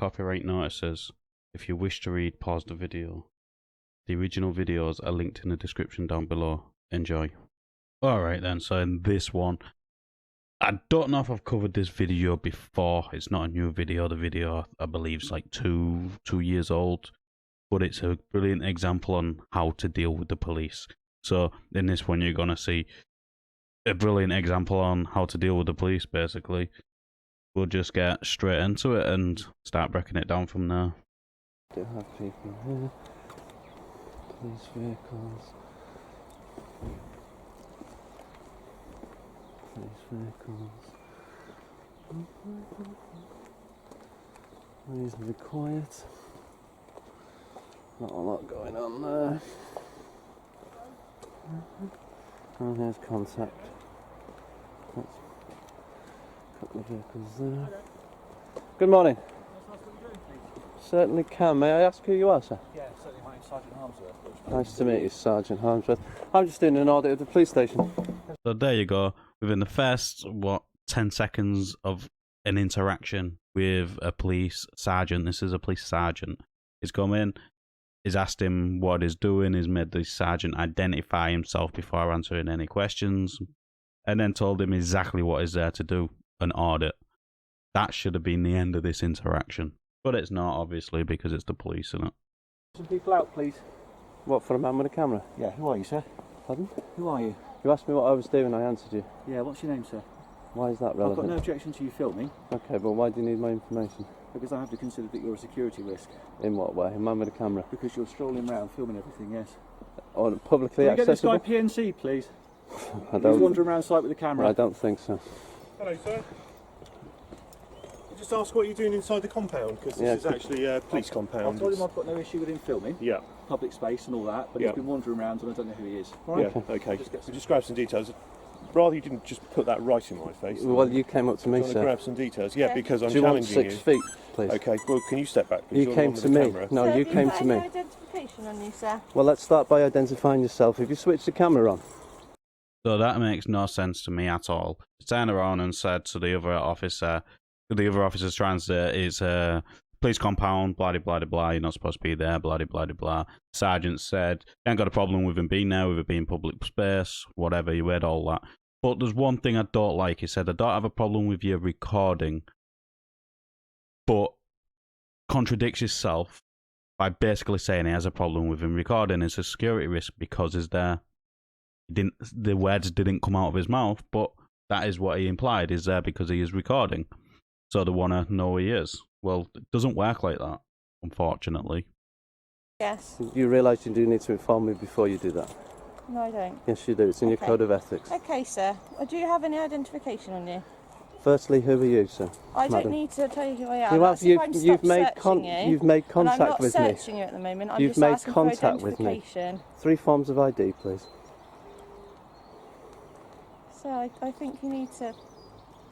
copyright notices. If you wish to read, pause the video. The original videos are linked in the description down below. Enjoy. Alright then, so in this one, I don't know if I've covered this video before. It's not a new video. The video, I believe, is like two years old. But it's a brilliant example on how to deal with the police. So in this one, you're going to see a brilliant example on how to deal with the police, basically. We'll just get straight into it and start breaking it down from there. Do have people here. Police vehicles. Police vehicles. Reasonably quiet. Not a lot going on there. And here's contact. That's a couple of vehicles there. Good morning. Certainly can. May I ask who you are, sir? Yeah, certainly. My name's Sergeant Harmsworth. Nice to meet you, Sergeant Harmsworth. I'm just doing an audit of the police station. So there you go. Within the first, 10 seconds of an interaction with a police sergeant, this is a police sergeant, he's come in, he's asked him what he's doing, he's made the sergeant identify himself before answering any questions, and then told him exactly what he's there to do, an audit. That should have been the end of this interaction. But it's not, obviously, because it's the police, isn't it? Some people out, please. What, for a man with a camera? Yeah, who are you, sir? Pardon? Who are you? You asked me what I was doing, I answered you. Yeah, what's your name, sir? Why is that I've relevant? got no objection to you filming. Okay, but why do you need my information? Because I have to consider that you're a security risk. In what way? A man with a camera? Because you're strolling around filming everything, yes. Or publicly Can we get this accessible? guy PNC, please? I He's don't, wandering around site with a camera. I don't think so. Hello, sir. Just ask what you're doing inside the compound, because this is actually a police compound. I've told him I've got no issue with him filming. Yeah. Public space and all that, but he's been wandering around and I don't know who he is. All right? Yeah, okay. Just grab some details. Rather you didn't just put that right in my face. Well, you came up to me, Do you want to sir. grab some details? Yeah, because I'm Do you want challenging 6 you. feet, please? Okay, well, can you step back? Because You you're the came one with to the me. camera. No, So you have came got to me. any identification on you, sir? Well, let's start by identifying yourself. Have you switched the camera on? So that makes no sense to me at all. He turned around and said to the other officer's trying to say it's a police compound, blah, blah, blah, blah, you're not supposed to be there, blah, blah, blah, blah. Sergeant said, ain't got a problem with him being there, with it being public space, whatever, you read all that. But there's one thing I don't like. He said, I don't have a problem with you recording, but contradicts himself by basically saying he has a problem with him recording. It's a security risk because he's there. The words didn't come out of his mouth, but that is what he implied. He's there because he is recording. So they want to know who he is. Well, it doesn't work like that, unfortunately. Yes. You realise you do need to inform me before you do that? No, I don't. Yes, you do. It's in your Okay. code of ethics. Okay, sir. Do you have any identification on you? Firstly, who are you, sir? I don't Madam? need to tell you who I am. You That's have, if I'm you've made searching you. you've made And I'm contact not with me. searching you at the moment. I'm You've just made asking contact for with me. identification. 3 forms of ID, please. So I think you need to.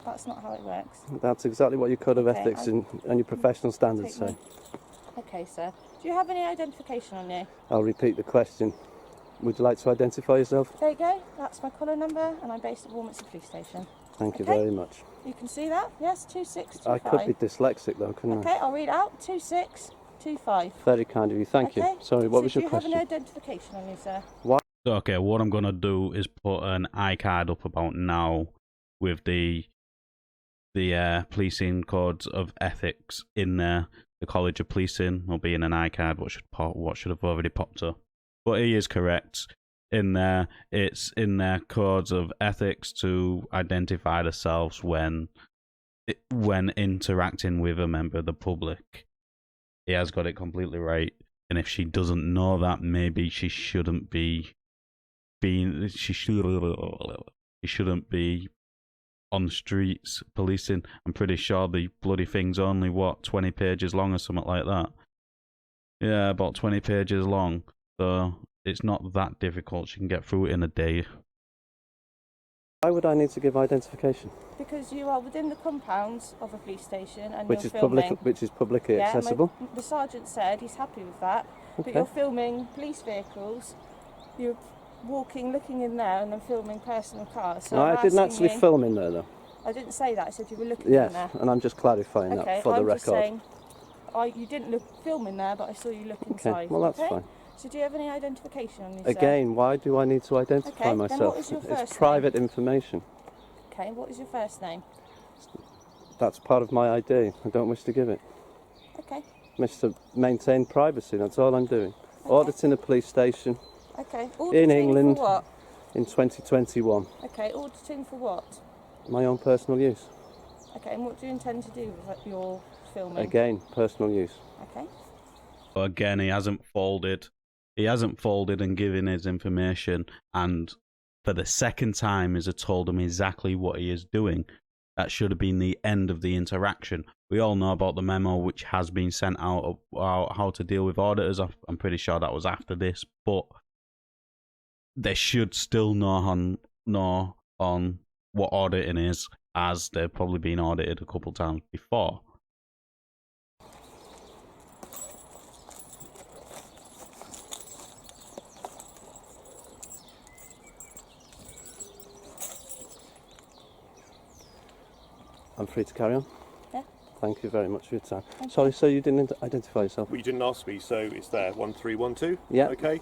That's not how it works. That's exactly what your code of Okay, ethics and your professional standards Take say. me. Okay, sir. Do you have any identification on you? I'll repeat the question. Would you like to identify yourself? There you go. That's my collar number, and I'm based at Warminster Police Station. Thank you Okay. very much. You can see that? Yes, 2625. I could be dyslexic though, couldn't Okay, I'll read out 2625. I? Very kind of you. Thank Okay. you. Sorry, what was your Do you question? have an identification on you, sir? Okay, what I'm going to do is put an iCard up about now with the policing codes of ethics in there. The College of Policing will be in an iCard, what should have already popped up. But he is correct. In there, it's in their codes of ethics to identify themselves when interacting with a member of the public. He has got it completely right. And if she doesn't know that, maybe she shouldn't be shouldn't be on the streets policing. I'm pretty sure the bloody thing's only 20 pages long or something like that. Yeah, about 20 pages long. So it's not that difficult. She can get through it in a day. Why would I need to give identification? Because you are within the compounds of a police station and Which you're is filming. publicly Yeah, accessible. the sergeant said he's happy with that, but Okay. you're filming police vehicles, you're walking, looking in there and then filming personal cars. So No, I'm I didn't asking actually you- film in there though. I didn't say that, I said you were looking in Yes, there. and I'm just clarifying Okay, that for the I'm just record. saying, you didn't film in there, but I saw you look inside. Okay, well that's okay? fine. So do you have any identification on you, Again, why do I need to identify Okay, myself? then what is your It's first private information. sir? Okay, what is your first name? That's part of my ID. I don't wish to give it. Okay, Wish to maintain privacy, that's all I'm doing. Auditing a police station okay. in Auditing England for what? in 2021. Okay, auditing for what? My own personal use. Okay, and what do you intend to do with your filming? Again, personal use. Okay. But again, he hasn't folded. He hasn't folded and given his information, and for the second time, has told him exactly what he is doing. That should have been the end of the interaction. We all know about the memo which has been sent out about how to deal with auditors. I'm pretty sure that was after this, but they should still know on what auditing is, as they've probably been audited a couple times before. I'm free to carry on? Yeah. Thank you very much for your time. Thank Sorry, so you didn't identify yourself? Well, you didn't ask me, so it's there, 1312. Yeah. Okay.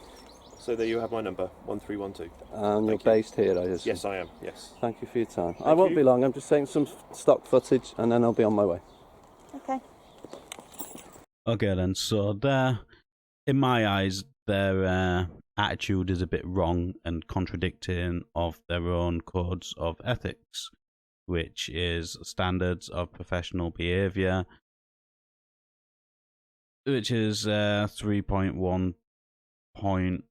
So there you have my number, 1312. And you're Thank you. based here, I assume? Yes, I am. Yes. Thank you for your time. I won't you. be long, I'm just taking some stock footage and then I'll be on my way. Okay. Okay then, so in my eyes, their attitude is a bit wrong and contradicting of their own codes of ethics, which is standards of professional behaviour, which is 3.1 point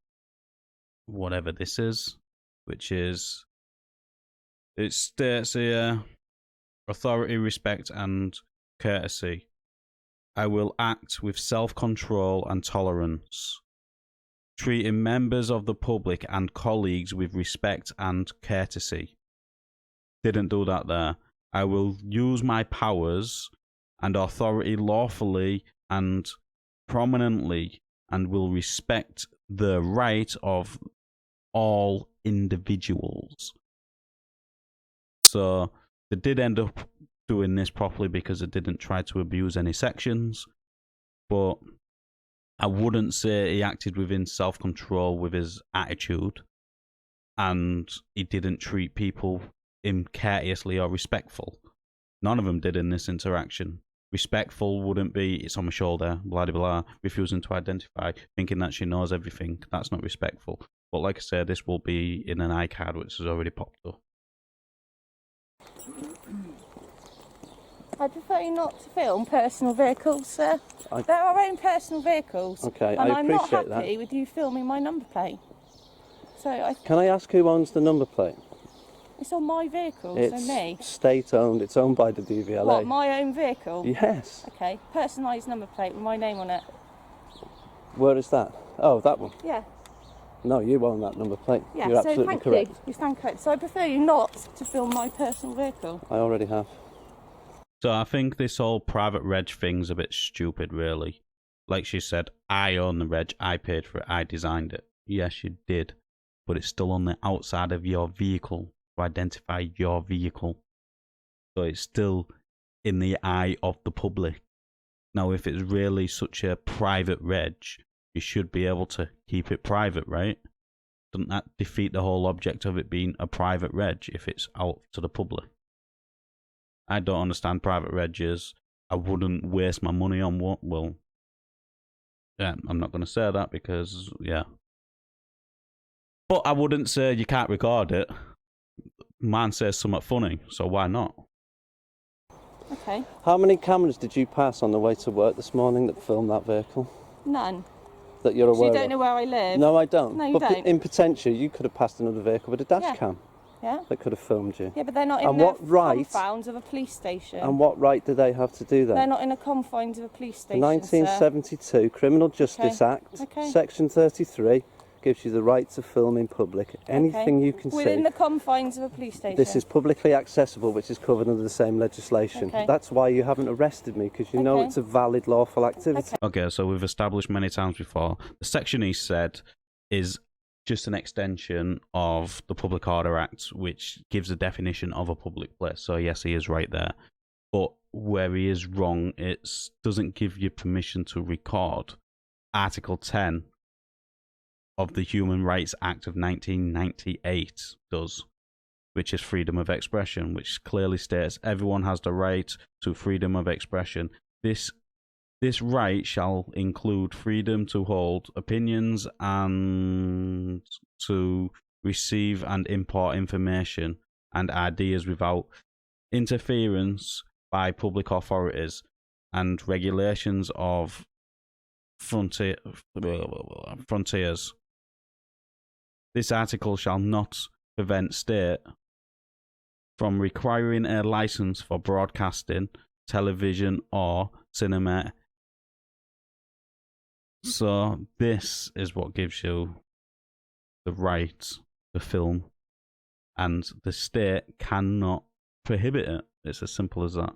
whatever this is, which is, it states here, authority, respect and courtesy. I will act with self-control and tolerance, treating members of the public and colleagues with respect and courtesy. Didn't do that there. I will use my powers and authority lawfully and prominently, and will respect the right of all individuals. So they did end up doing this properly because it didn't try to abuse any sections, but I wouldn't say he acted within self-control with his attitude, and he didn't treat people courteously or respectful. None of them did in this interaction. Respectful wouldn't be, it's on my shoulder, blah blah blah, refusing to identify, thinking that she knows everything. That's not respectful. But like I said, this will be in an iCard which has already popped up. I prefer you not to film personal vehicles, sir. They're our own personal vehicles. Okay, and I I'm not appreciate happy that. with you filming my number plate. So Can I ask who owns the number plate? it's on my vehicle, It's so me. state owned, it's owned by the DVLA. What, my own vehicle? Yes. Okay, personalised number plate with my name on it. Where is that? Oh, that one. Yeah. No, you own that number plate. Yeah, You're so absolutely thank correct. you. You stand correct. So I prefer you not to film my personal vehicle. I already have. So I think this whole private reg thing's a bit stupid, really. Like she said, I own the reg, I paid for it, I designed it. Yes, you did. But it's still on the outside of your vehicle to identify your vehicle. So it's still in the eye of the public. Now, if it's really such a private reg, you should be able to keep it private, right? Doesn't that defeat the whole object of it being a private reg if it's out to the public? I don't understand private regs. I wouldn't waste my money on what, well, yeah, I'm not going to say that because, yeah. But I wouldn't say you can't record it. Man says something funny, so why not? Okay. How many cameras did you pass on the way to work this morning that filmed that vehicle? None. That you're So aware you don't of? know where I live? No, I don't. No, you but don't. in potential, you could have passed another vehicle with a dash Yeah. cam Yeah? that could have filmed you. Yeah, but they're not in And the what right- confines of a police station. And what right do they have to do that? They're not in the confines of a police The station, 1972 Criminal Justice Act, Okay. Section 33, gives you the right to film in public. Anything you can Within see. the confines of a police station. This is publicly accessible, which is covered under the same legislation. Okay. That's why you haven't arrested me, because you know Okay. it's a valid lawful activity. Okay, so we've established many times before, the section he said is just an extension of the Public Order Act, which gives a definition of a public place. So yes, he is right there. But where he is wrong. It doesn't give you permission to record. Article 10 of the Human Rights Act of 1998 does, which is freedom of expression, which clearly states everyone has the right to freedom of expression. This right shall include freedom to hold opinions and to receive and import information and ideas without interference by public authorities and regulations of frontiers. This article shall not prevent state from requiring a license for broadcasting, television, or cinema. So this is what gives you the right to film, and the state cannot prohibit it. It's as simple as that.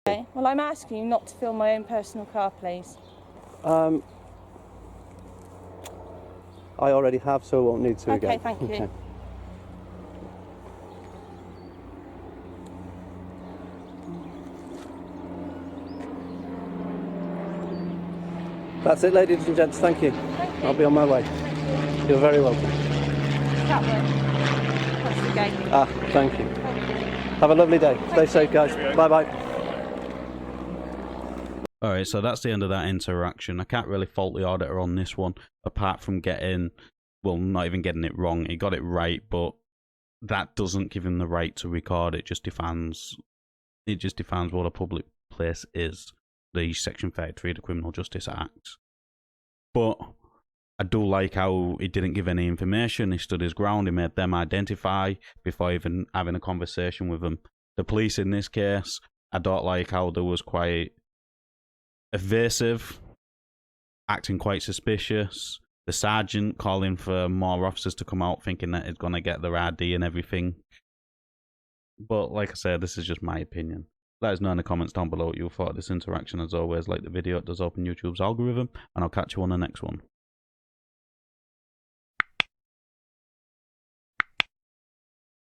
Okay. Well, I'm asking you not to film my own personal car, please. I already have, so I won't need to again. Okay, thank you. Okay. That's it, ladies and gents. Thank you. Thank you. I'll be on my way. You're very welcome. That way. That's the gate. Thank you. Thank you. Have a lovely day. Stay safe, guys. Bye-bye. Alright, so that's the end of that interaction. I can't really fault the auditor on this one, apart from not even getting it wrong. He got it right, but that doesn't give him the right to record. It just defines what a public place is. The Section 33 of the Criminal Justice Act. But I do like how he didn't give any information. He stood his ground. He made them identify before even having a conversation with them. The police in this case, I don't like how there was quite evasive, acting quite suspicious. The sergeant calling for more officers to come out, thinking that it's going to get their ID and everything. But like I said, this is just my opinion. Let us know in the comments down below what you thought of this interaction. As always, like the video, it does open YouTube's algorithm, and I'll catch you on the next one.